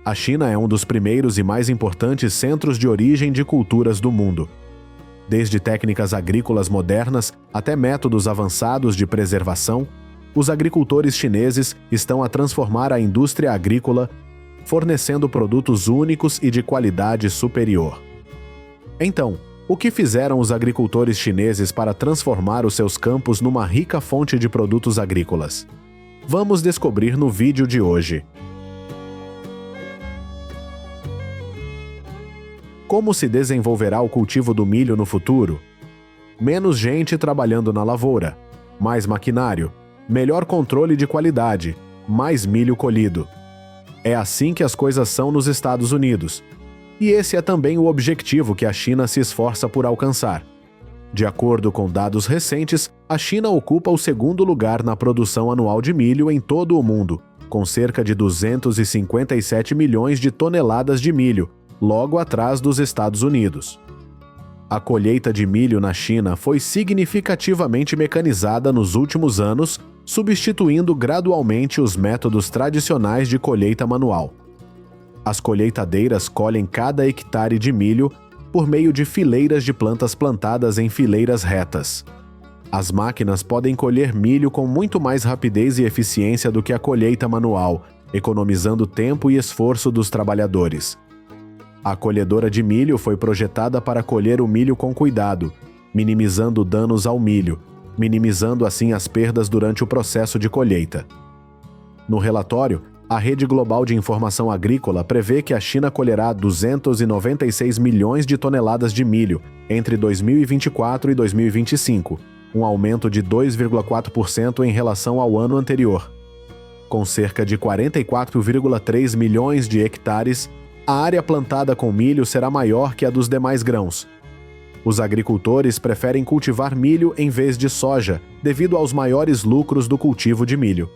A China é um dos primeiros e mais importantes centros de origem de culturas do mundo. Desde técnicas agrícolas modernas até métodos avançados de preservação, os agricultores chineses estão a transformar a indústria agrícola, fornecendo produtos únicos e de qualidade superior. Então, o que fizeram os agricultores chineses para transformar os seus campos numa rica fonte de produtos agrícolas? Vamos descobrir no vídeo de hoje. Como se desenvolverá o cultivo do milho no futuro? Menos gente trabalhando na lavoura, mais maquinário, melhor controle de qualidade, mais milho colhido. É assim que as coisas são nos Estados Unidos. E esse é também o objetivo que a China se esforça por alcançar. De acordo com dados recentes, a China ocupa o segundo lugar na produção anual de milho em todo o mundo, com cerca de 257 milhões de toneladas de milho, logo atrás dos Estados Unidos. A colheita de milho na China foi significativamente mecanizada nos últimos anos, substituindo gradualmente os métodos tradicionais de colheita manual. As colheitadeiras colhem cada hectare de milho por meio de fileiras de plantas plantadas em fileiras retas. As máquinas podem colher milho com muito mais rapidez e eficiência do que a colheita manual, economizando tempo e esforço dos trabalhadores. A colhedora de milho foi projetada para colher o milho com cuidado, minimizando danos ao milho, minimizando assim as perdas durante o processo de colheita. No relatório, a Rede Global de Informação Agrícola prevê que a China colherá 296 milhões de toneladas de milho entre 2024 e 2025, um aumento de 2,4% em relação ao ano anterior. Com cerca de 44,3 milhões de hectares, a área plantada com milho será maior que a dos demais grãos. Os agricultores preferem cultivar milho em vez de soja, devido aos maiores lucros do cultivo de milho.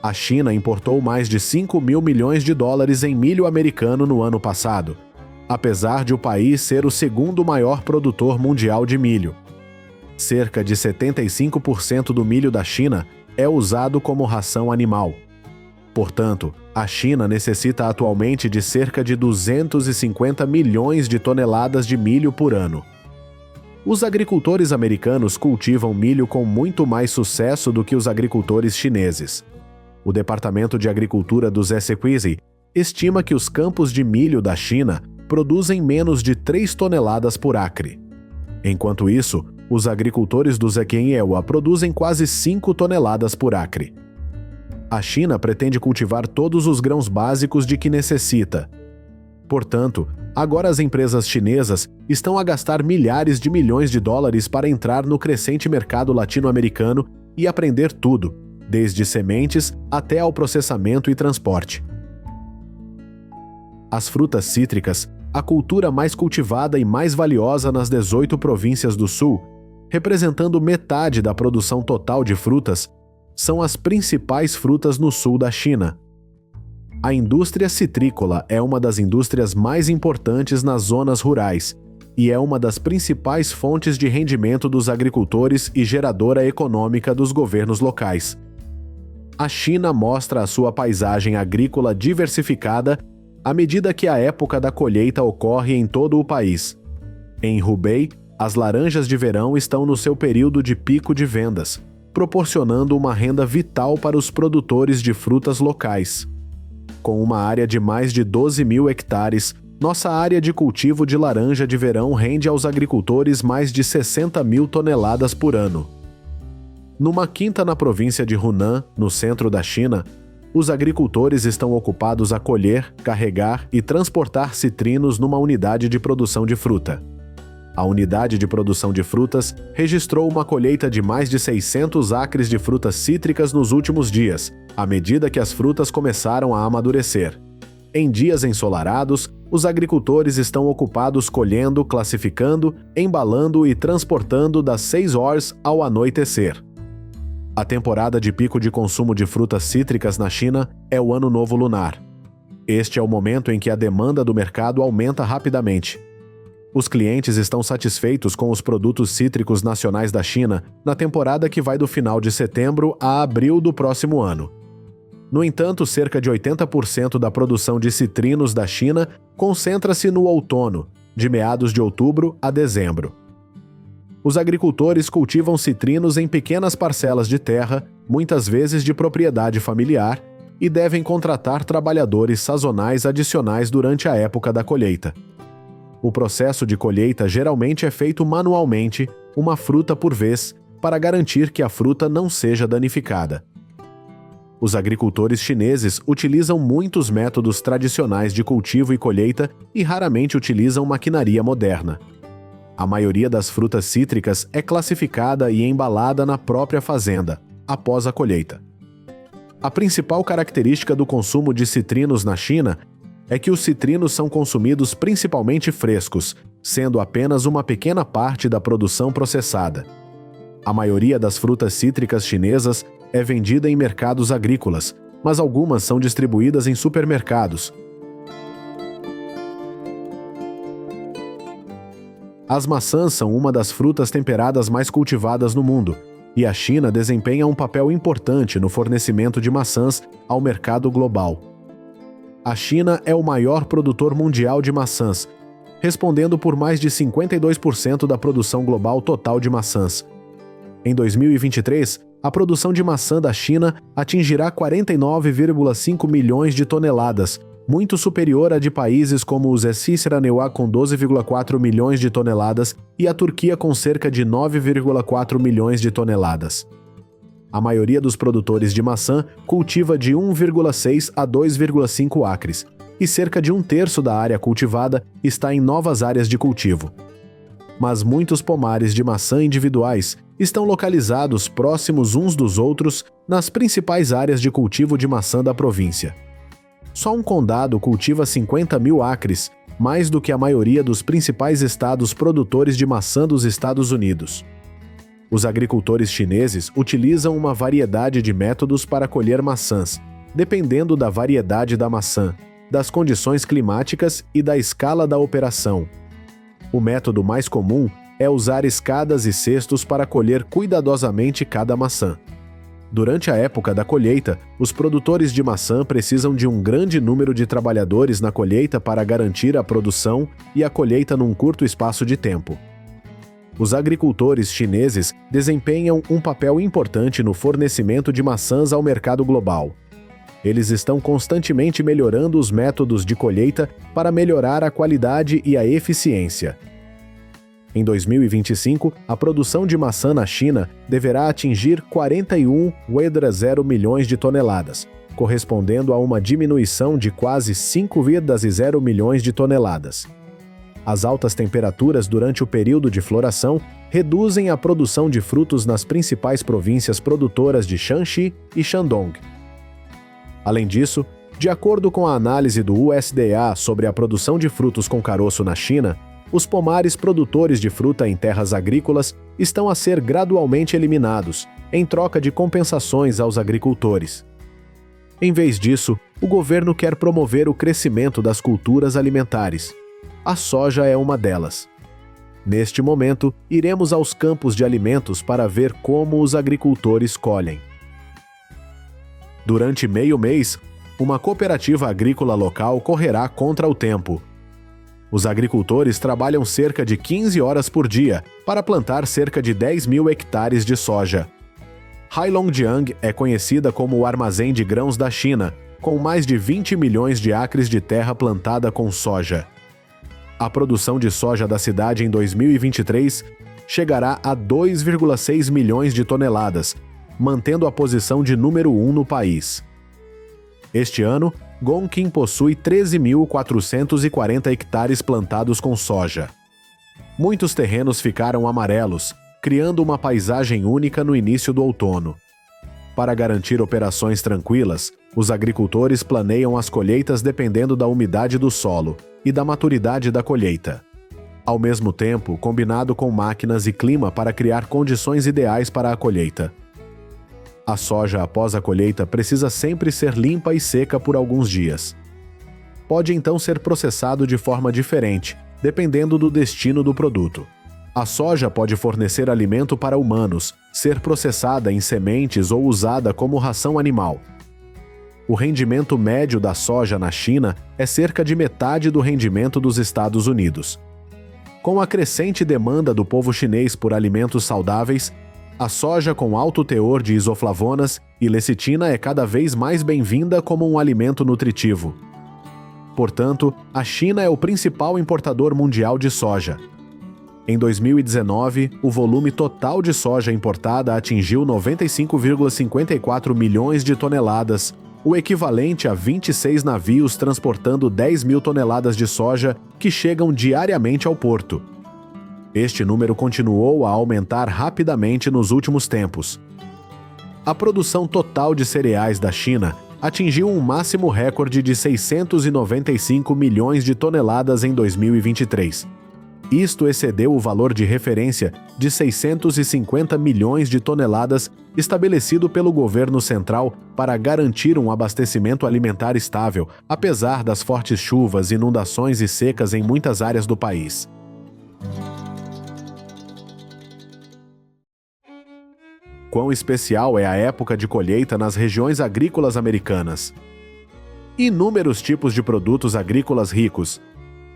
A China importou mais de 5 mil milhões de dólares em milho americano no ano passado, apesar de o país ser o segundo maior produtor mundial de milho. Cerca de 75% do milho da China é usado como ração animal. Portanto, a China necessita atualmente de cerca de 250 milhões de toneladas de milho por ano. Os agricultores americanos cultivam milho com muito mais sucesso do que os agricultores chineses. O Departamento de Agricultura do Zhejiang estima que os campos de milho da China produzem menos de 3 toneladas por acre. Enquanto isso, os agricultores do Zhejiang produzem quase 5 toneladas por acre. A China pretende cultivar todos os grãos básicos de que necessita. Portanto, agora as empresas chinesas estão a gastar milhares de milhões de dólares para entrar no crescente mercado latino-americano e aprender tudo, desde sementes até ao processamento e transporte. As frutas cítricas, a cultura mais cultivada e mais valiosa nas 18 províncias do sul, representando metade da produção total de frutas, são as principais frutas no sul da China. A indústria citrícola é uma das indústrias mais importantes nas zonas rurais e é uma das principais fontes de rendimento dos agricultores e geradora econômica dos governos locais. A China mostra a sua paisagem agrícola diversificada à medida que a época da colheita ocorre em todo o país. Em Hubei, as laranjas de verão estão no seu período de pico de vendas, proporcionando uma renda vital para os produtores de frutas locais. Com uma área de mais de 12 mil hectares, nossa área de cultivo de laranja de verão rende aos agricultores mais de 60 mil toneladas por ano. Numa quinta na província de Hunan, no centro da China, os agricultores estão ocupados a colher, carregar e transportar citrinos numa unidade de produção de fruta. A unidade de produção de frutas registrou uma colheita de mais de 600 acres de frutas cítricas nos últimos dias, à medida que as frutas começaram a amadurecer. Em dias ensolarados, os agricultores estão ocupados colhendo, classificando, embalando e transportando das 6 horas ao anoitecer. A temporada de pico de consumo de frutas cítricas na China é o Ano Novo Lunar. Este é o momento em que a demanda do mercado aumenta rapidamente. Os clientes estão satisfeitos com os produtos cítricos nacionais da China na temporada que vai do final de setembro a abril do próximo ano. No entanto, cerca de 80% da produção de citrinos da China concentra-se no outono, de meados de outubro a dezembro. Os agricultores cultivam citrinos em pequenas parcelas de terra, muitas vezes de propriedade familiar, e devem contratar trabalhadores sazonais adicionais durante a época da colheita. O processo de colheita geralmente é feito manualmente, uma fruta por vez, para garantir que a fruta não seja danificada. Os agricultores chineses utilizam muitos métodos tradicionais de cultivo e colheita e raramente utilizam maquinaria moderna. A maioria das frutas cítricas é classificada e embalada na própria fazenda, após a colheita. A principal característica do consumo de citrinos na China é que os citrinos são consumidos principalmente frescos, sendo apenas uma pequena parte da produção processada. A maioria das frutas cítricas chinesas é vendida em mercados agrícolas, mas algumas são distribuídas em supermercados. As maçãs são uma das frutas temperadas mais cultivadas no mundo, e a China desempenha um papel importante no fornecimento de maçãs ao mercado global. A China é o maior produtor mundial de maçãs, respondendo por mais de 52% da produção global total de maçãs. Em 2023, a produção de maçã da China atingirá 49,5 milhões de toneladas, muito superior à de países como o Cícera-Neuá com 12,4 milhões de toneladas e a Turquia com cerca de 9,4 milhões de toneladas. A maioria dos produtores de maçã cultiva de 1,6 a 2,5 acres, e cerca de um terço da área cultivada está em novas áreas de cultivo. Mas muitos pomares de maçã individuais estão localizados próximos uns dos outros nas principais áreas de cultivo de maçã da província. Só um condado cultiva 50 mil acres, mais do que a maioria dos principais estados produtores de maçã dos Estados Unidos. Os agricultores chineses utilizam uma variedade de métodos para colher maçãs, dependendo da variedade da maçã, das condições climáticas e da escala da operação. O método mais comum é usar escadas e cestos para colher cuidadosamente cada maçã. Durante a época da colheita, os produtores de maçã precisam de um grande número de trabalhadores na colheita para garantir a produção e a colheita num curto espaço de tempo. Os agricultores chineses desempenham um papel importante no fornecimento de maçãs ao mercado global. Eles estão constantemente melhorando os métodos de colheita para melhorar a qualidade e a eficiência. Em 2025, a produção de maçã na China deverá atingir 41,0 milhões de toneladas, correspondendo a uma diminuição de quase 5,0 milhões de toneladas. As altas temperaturas durante o período de floração reduzem a produção de frutos nas principais províncias produtoras de Shanxi e Shandong. Além disso, de acordo com a análise do USDA sobre a produção de frutos com caroço na China, os pomares produtores de fruta em terras agrícolas estão a ser gradualmente eliminados, em troca de compensações aos agricultores. Em vez disso, o governo quer promover o crescimento das culturas alimentares. A soja é uma delas. Neste momento, iremos aos campos de alimentos para ver como os agricultores colhem. Durante meio mês, uma cooperativa agrícola local correrá contra o tempo. Os agricultores trabalham cerca de 15 horas por dia para plantar cerca de 10 mil hectares de soja. Heilongjiang é conhecida como o armazém de grãos da China, com mais de 20 milhões de acres de terra plantada com soja. A produção de soja da cidade em 2023 chegará a 2,6 milhões de toneladas, mantendo a posição de número 1 no país. Este ano, Gongqing possui 13.440 hectares plantados com soja. Muitos terrenos ficaram amarelos, criando uma paisagem única no início do outono. Para garantir operações tranquilas, os agricultores planeiam as colheitas dependendo da umidade do solo e da maturidade da colheita. Ao mesmo tempo, combinado com máquinas e clima para criar condições ideais para a colheita. A soja após a colheita precisa sempre ser limpa e seca por alguns dias. Pode então ser processado de forma diferente, dependendo do destino do produto. A soja pode fornecer alimento para humanos, ser processada em sementes ou usada como ração animal. o rendimento médio da soja na China é cerca de metade do rendimento dos Estados Unidos. Com a crescente demanda do povo chinês por alimentos saudáveis, a soja com alto teor de isoflavonas e lecitina é cada vez mais bem-vinda como um alimento nutritivo. Portanto, a China é o principal importador mundial de soja. Em 2019, o volume total de soja importada atingiu 95,54 milhões de toneladas, o equivalente a 26 navios transportando 10 mil toneladas de soja que chegam diariamente ao porto. Este número continuou a aumentar rapidamente nos últimos tempos. A produção total de cereais da China atingiu um máximo recorde de 695 milhões de toneladas em 2023. Isto excedeu o valor de referência de 650 milhões de toneladas estabelecido pelo governo central para garantir um abastecimento alimentar estável, apesar das fortes chuvas, inundações e secas em muitas áreas do país. Quão especial é a época de colheita nas regiões agrícolas americanas. Inúmeros tipos de produtos agrícolas ricos.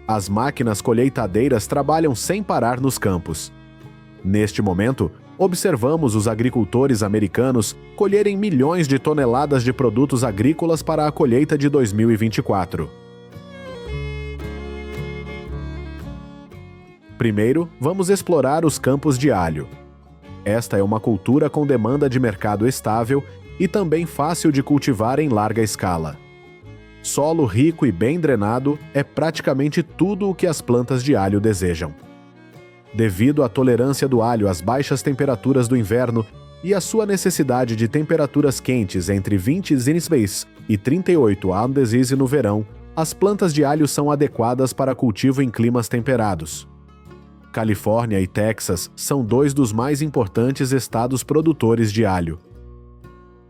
As máquinas colheitadeiras trabalham sem parar nos campos. Neste momento, observamos os agricultores americanos colherem milhões de toneladas de produtos agrícolas para a colheita de 2024. Primeiro, vamos explorar os campos de alho. Esta é uma cultura com demanda de mercado estável e também fácil de cultivar em larga escala. Solo rico e bem drenado é praticamente tudo o que as plantas de alho desejam. Devido à tolerância do alho às baixas temperaturas do inverno e à sua necessidade de temperaturas quentes entre 20 degrees e 38 degrees no verão, as plantas de alho são adequadas para cultivo em climas temperados. Califórnia e Texas são dois dos mais importantes estados produtores de alho.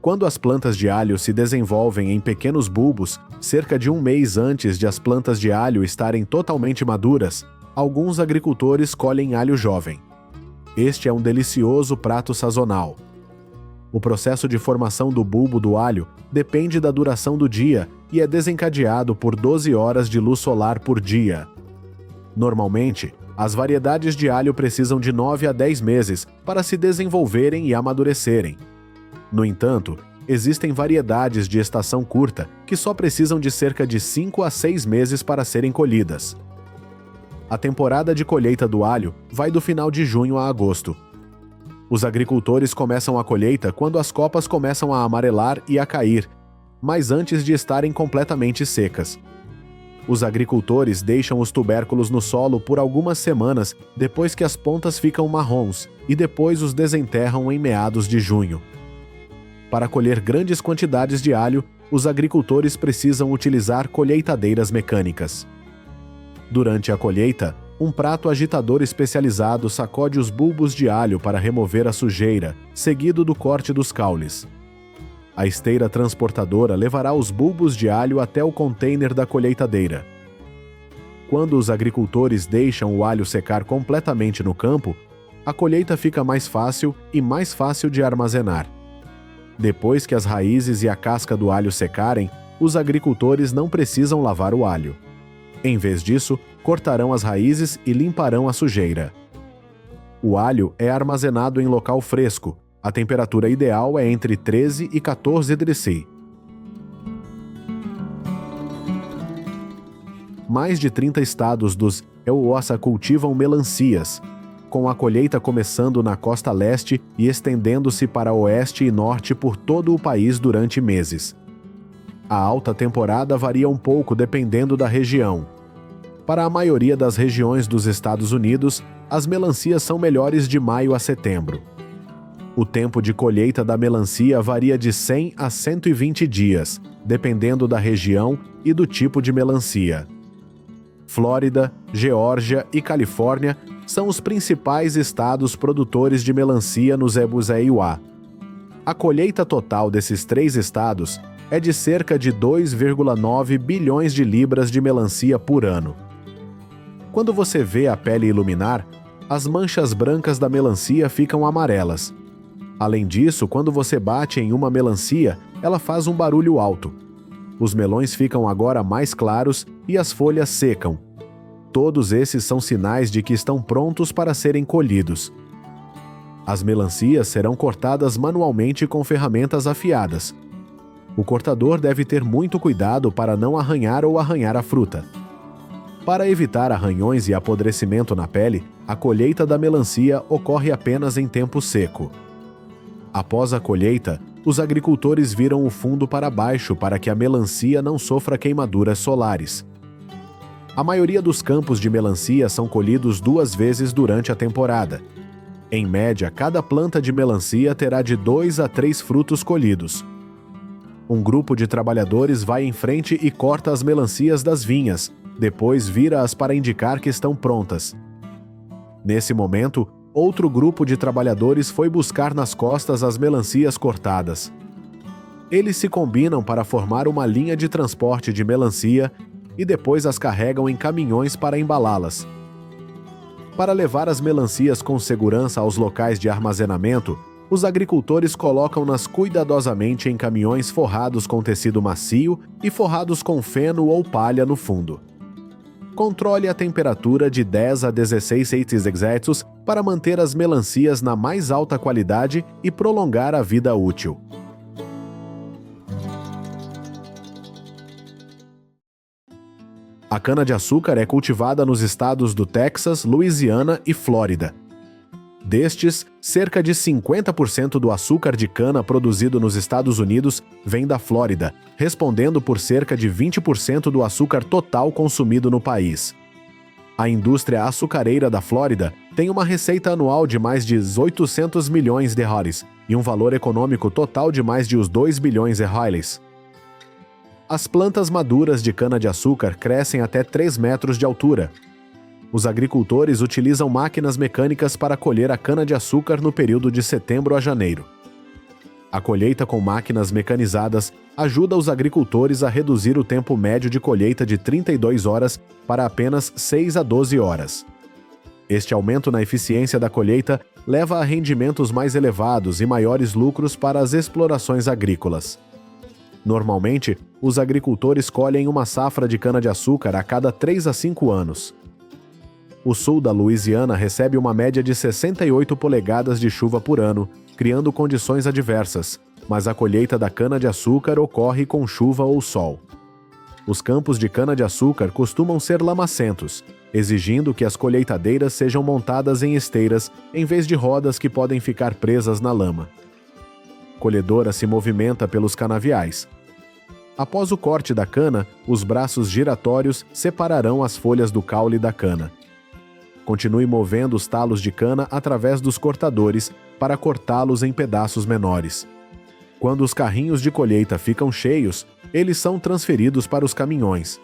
Quando as plantas de alho se desenvolvem em pequenos bulbos, cerca de um mês antes de as plantas de alho estarem totalmente maduras, alguns agricultores colhem alho jovem. Este é um delicioso prato sazonal. O processo de formação do bulbo do alho depende da duração do dia e é desencadeado por 12 horas de luz solar por dia. Normalmente, as variedades de alho precisam de 9 a 10 meses para se desenvolverem e amadurecerem. No entanto, existem variedades de estação curta que só precisam de cerca de 5 a 6 meses para serem colhidas. A temporada de colheita do alho vai do final de junho a agosto. Os agricultores começam a colheita quando as copas começam a amarelar e a cair, mas antes de estarem completamente secas. Os agricultores deixam os tubérculos no solo por algumas semanas depois que as pontas ficam marrons e depois os desenterram em meados de junho. Para colher grandes quantidades de alho, os agricultores precisam utilizar colheitadeiras mecânicas. Durante a colheita, um prato agitador especializado sacode os bulbos de alho para remover a sujeira, seguido do corte dos caules. A esteira transportadora levará os bulbos de alho até o container da colheitadeira. Quando os agricultores deixam o alho secar completamente no campo, a colheita fica mais fácil e mais fácil de armazenar. Depois que as raízes e a casca do alho secarem, os agricultores não precisam lavar o alho. Em vez disso, cortarão as raízes e limparão a sujeira. O alho é armazenado em local fresco. A temperatura ideal é entre 13 e 14 degrees. Mais de 30 estados dos EUOSA cultivam melancias, com a colheita começando na costa leste e estendendo-se para oeste e norte por todo o país durante meses. A alta temporada varia um pouco dependendo da região. Para a maioria das regiões dos Estados Unidos, as melancias são melhores de maio a setembro. O tempo de colheita da melancia varia de 100 a 120 dias, dependendo da região e do tipo de melancia. Flórida, Geórgia e Califórnia são os principais estados produtores de melancia no EUA. A colheita total desses 3 estados é de cerca de 2,9 bilhões de libras de melancia por ano. Quando você vê a pele iluminar, as manchas brancas da melancia ficam amarelas. Além disso, quando você bate em uma melancia, ela faz um barulho alto. Os melões ficam agora mais claros e as folhas secam. Todos esses são sinais de que estão prontos para serem colhidos. As melancias serão cortadas manualmente com ferramentas afiadas. O cortador deve ter muito cuidado para não arranhar ou arranhar a fruta. Para evitar arranhões e apodrecimento na pele, a colheita da melancia ocorre apenas em tempo seco. Após a colheita, os agricultores viram o fundo para baixo para que a melancia não sofra queimaduras solares. A maioria dos campos de melancia são colhidos 2 vezes durante a temporada. Em média, cada planta de melancia terá de 2 a 3 frutos colhidos. Um grupo de trabalhadores vai em frente e corta as melancias das vinhas, depois vira-as para indicar que estão prontas. Nesse momento, outro grupo de trabalhadores foi buscar nas costas as melancias cortadas. Eles se combinam para formar uma linha de transporte de melancia e depois as carregam em caminhões para embalá-las. Para levar as melancias com segurança aos locais de armazenamento, os agricultores colocam-nas cuidadosamente em caminhões forrados com tecido macio e forrados com feno ou palha no fundo. Controle a temperatura de 10 a 16 Celsius para manter as melancias na mais alta qualidade e prolongar a vida útil. A cana-de-açúcar é cultivada nos estados do Texas, Louisiana e Flórida. Destes, cerca de 50% do açúcar de cana produzido nos Estados Unidos vem da Flórida, respondendo por cerca de 20% do açúcar total consumido no país. A indústria açucareira da Flórida tem uma receita anual de mais de 800 milhões de dólares e um valor econômico total de mais de 2 bilhões de dólares. As plantas maduras de cana-de-açúcar crescem até 3 metros de altura. Os agricultores utilizam máquinas mecânicas para colher a cana-de-açúcar no período de setembro a janeiro. A colheita com máquinas mecanizadas ajuda os agricultores a reduzir o tempo médio de colheita de 32 horas para apenas 6 a 12 horas. Este aumento na eficiência da colheita leva a rendimentos mais elevados e maiores lucros para as explorações agrícolas. Normalmente, os agricultores colhem uma safra de cana-de-açúcar a cada 3 a 5 anos. O sul da Louisiana recebe uma média de 68 polegadas de chuva por ano, criando condições adversas, mas a colheita da cana-de-açúcar ocorre com chuva ou sol. Os campos de cana-de-açúcar costumam ser lamacentos, exigindo que as colheitadeiras sejam montadas em esteiras em vez de rodas que podem ficar presas na lama. A colhedora se movimenta pelos canaviais. Após o corte da cana, os braços giratórios separarão as folhas do caule da cana. Continue movendo os talos de cana através dos cortadores para cortá-los em pedaços menores. Quando os carrinhos de colheita ficam cheios, eles são transferidos para os caminhões.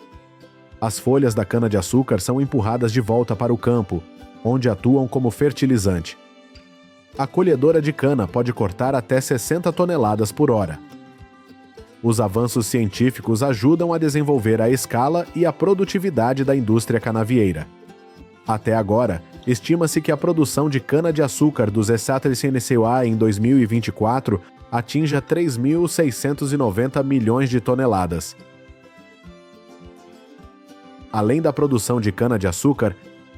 As folhas da cana-de-açúcar são empurradas de volta para o campo, onde atuam como fertilizante. A colhedora de cana pode cortar até 60 toneladas por hora. Os avanços científicos ajudam a desenvolver a escala e a produtividade da indústria canavieira. Até agora, estima-se que a produção de cana-de-açúcar dos Estados CNCA em 2024 atinja 3.690 milhões de toneladas. Além da produção de cana-de-açúcar,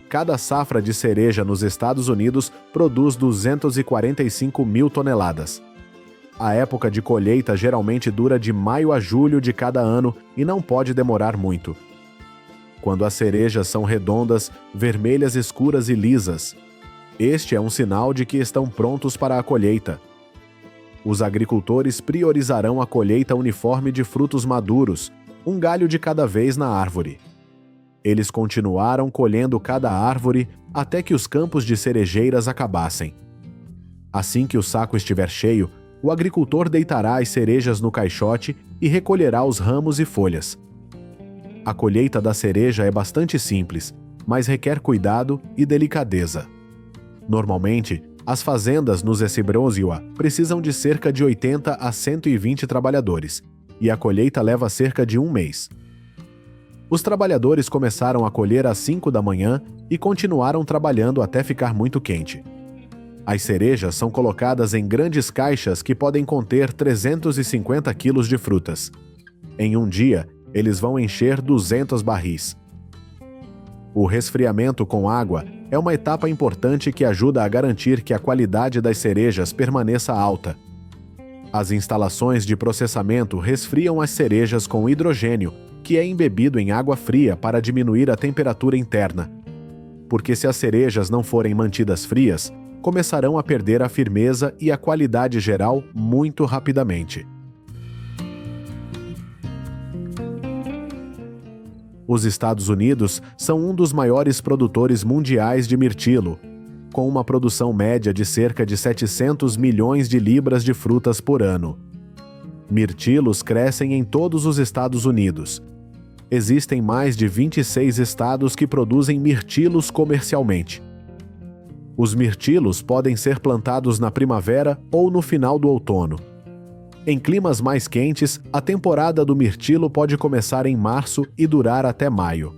cada safra de cereja nos Estados Unidos produz 245 mil toneladas. A época de colheita geralmente dura de maio a julho de cada ano e não pode demorar muito. Quando as cerejas são redondas, vermelhas escuras e lisas, este é um sinal de que estão prontos para a colheita. Os agricultores priorizarão a colheita uniforme de frutos maduros, um galho de cada vez na árvore. Eles continuaram colhendo cada árvore até que os campos de cerejeiras acabassem. Assim que o saco estiver cheio, o agricultor deitará as cerejas no caixote e recolherá os ramos e folhas. A colheita da cereja é bastante simples, mas requer cuidado e delicadeza. Normalmente, as fazendas nos Esbrosioa precisam de cerca de 80 a 120 trabalhadores, e a colheita leva cerca de um mês. Os trabalhadores começaram a colher às 5 da manhã e continuaram trabalhando até ficar muito quente. As cerejas são colocadas em grandes caixas que podem conter 350 quilos de frutas. Em um dia, eles vão encher 200 barris. O resfriamento com água é uma etapa importante que ajuda a garantir que a qualidade das cerejas permaneça alta. As instalações de processamento resfriam as cerejas com hidrogênio, que é embebido em água fria para diminuir a temperatura interna. Porque se as cerejas não forem mantidas frias, começarão a perder a firmeza e a qualidade geral muito rapidamente. Os Estados Unidos são um dos maiores produtores mundiais de mirtilo, com uma produção média de cerca de 700 milhões de libras de frutas por ano. Mirtilos crescem em todos os Estados Unidos. Existem mais de 26 estados que produzem mirtilos comercialmente. Os mirtilos podem ser plantados na primavera ou no final do outono. Em climas mais quentes, a temporada do mirtilo pode começar em março e durar até maio.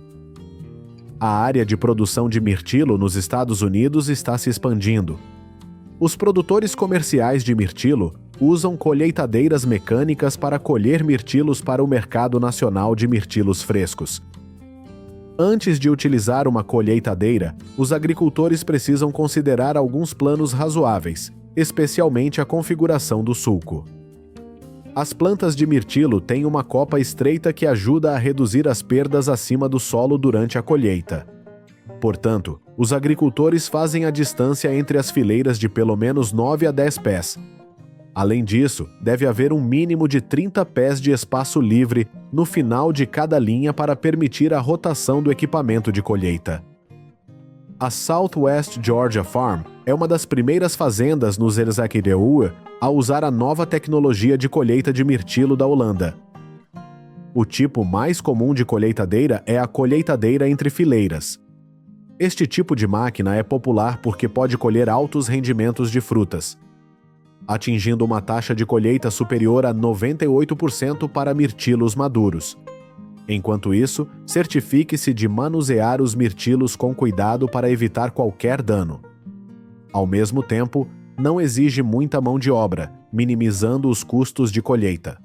A área de produção de mirtilo nos Estados Unidos está se expandindo. Os produtores comerciais de mirtilo usam colheitadeiras mecânicas para colher mirtilos para o mercado nacional de mirtilos frescos. Antes de utilizar uma colheitadeira, os agricultores precisam considerar alguns planos razoáveis, especialmente a configuração do sulco. As plantas de mirtilo têm uma copa estreita que ajuda a reduzir as perdas acima do solo durante a colheita. Portanto, os agricultores fazem a distância entre as fileiras de pelo menos 9 a 10 pés. Além disso, deve haver um mínimo de 30 pés de espaço livre no final de cada linha para permitir a rotação do equipamento de colheita. A Southwest Georgia Farm é uma das primeiras fazendas no Zeerzakirkeuur a usar a nova tecnologia de colheita de mirtilo da Holanda. O tipo mais comum de colheitadeira é a colheitadeira entre fileiras. Este tipo de máquina é popular porque pode colher altos rendimentos de frutas, atingindo uma taxa de colheita superior a 98% para mirtilos maduros. Enquanto isso, certifique-se de manusear os mirtilos com cuidado para evitar qualquer dano. Ao mesmo tempo, não exige muita mão de obra, minimizando os custos de colheita.